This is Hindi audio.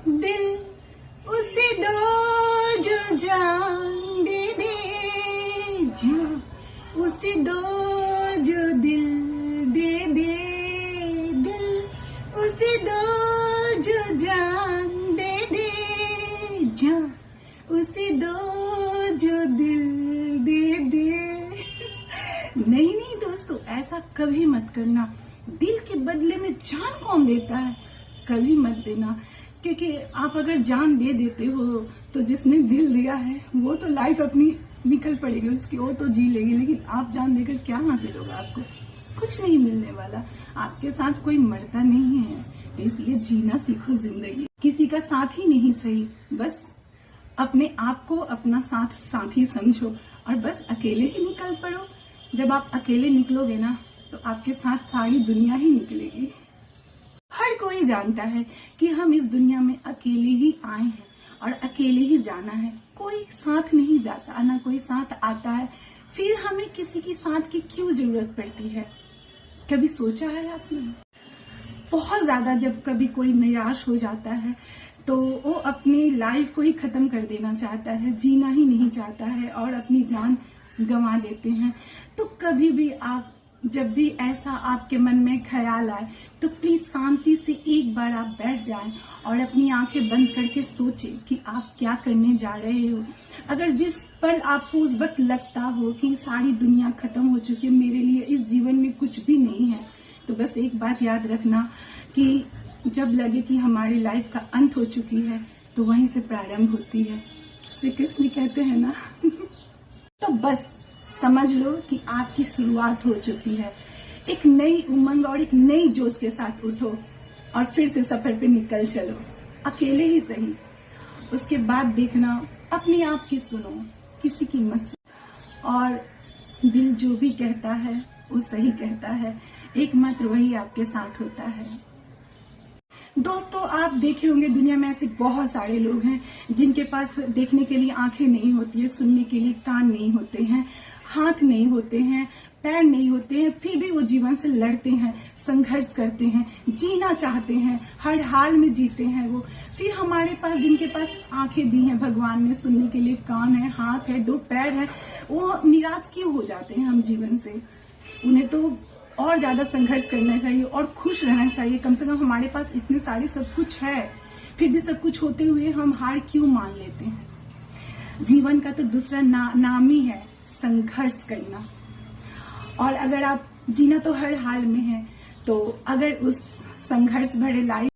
दिल उसे दो जो जान दे दे, जान उसे दो जो दिल दे दे, दिल उसे दो जो जान दे दे, जान उसे दो जो दिल दे दे। नहीं नहीं दोस्तों, ऐसा कभी मत करना। दिल के बदले में जान कौन देता है? कभी मत देना, क्योंकि आप अगर जान दे देते हो तो जिसने दिल दिया है वो तो लाइफ अपनी निकल पड़ेगी उसकी, वो तो जी लेगी, लेकिन आप जान देकर क्या हासिल होगा? आपको कुछ नहीं मिलने वाला। आपके साथ कोई मरता नहीं है, इसलिए जीना सीखो जिंदगी। किसी का साथ ही नहीं सही, बस अपने आप को अपना साथी समझो और बस अकेले ही निकल पड़ो। जब आप अकेले निकलोगे ना तो आपके साथ सारी दुनिया ही निकलेगी। हर कोई जानता है कि हम इस दुनिया में अकेले ही आए हैं और अकेले ही जाना है। कोई साथ नहीं जाता, ना कोई साथ आता है। फिर हमें किसी की साथ की क्यों जरूरत पड़ती है? कभी सोचा है आपने? बहुत ज्यादा जब कभी कोई निराश हो जाता है तो वो अपनी लाइफ को ही खत्म कर देना चाहता है, जीना ही नहीं चाहता है और अपनी जान गंवा देते हैं। तो कभी भी आप, जब भी ऐसा आपके मन में ख्याल आए तो प्लीज शांति से एक बार आप बैठ जाएं और अपनी आंखें बंद करके सोचें कि आप क्या करने जा रहे हो। अगर जिस पल आपको उस वक्त लगता हो कि सारी दुनिया खत्म हो चुकी है, मेरे लिए इस जीवन में कुछ भी नहीं है, तो बस एक बात याद रखना कि जब लगे कि हमारी लाइफ का अंत हो चुकी है तो वहीं से प्रारंभ होती है। श्री कृष्ण कहते हैं ना। तो बस समझ लो कि आपकी शुरुआत हो चुकी है। एक नई उमंग और एक नई जोश के साथ उठो और फिर से सफर पे निकल चलो, अकेले ही सही। उसके बाद देखना अपने आप की सुनो, किसी की मत सुनो। और दिल जो भी कहता है वो सही कहता है, एकमात्र वही आपके साथ होता है। दोस्तों, आप देखे होंगे दुनिया में ऐसे बहुत सारे लोग हैं जिनके पास देखने के लिए आंखें नहीं होती है, सुनने के लिए कान नहीं होते हैं, हाथ नहीं होते हैं, पैर नहीं होते हैं, फिर भी वो जीवन से लड़ते हैं, संघर्ष करते हैं, जीना चाहते हैं, हर हाल में जीते हैं वो। फिर हमारे पास, जिनके पास आंखें दी हैं भगवान ने, सुनने के लिए कान है, हाथ है, दो पैर है, वो निराश क्यों हो जाते हैं हम जीवन से? उन्हें तो और ज्यादा संघर्ष करना चाहिए और खुश रहना चाहिए। कम से कम हमारे पास इतने सारे सब कुछ है, फिर भी सब कुछ होते हुए हम हार क्यों मान लेते हैं? जीवन का तो दूसरा नाम ही है संघर्ष करना। और अगर आप जीना तो हर हाल में है, तो अगर उस संघर्ष भरे लाइफ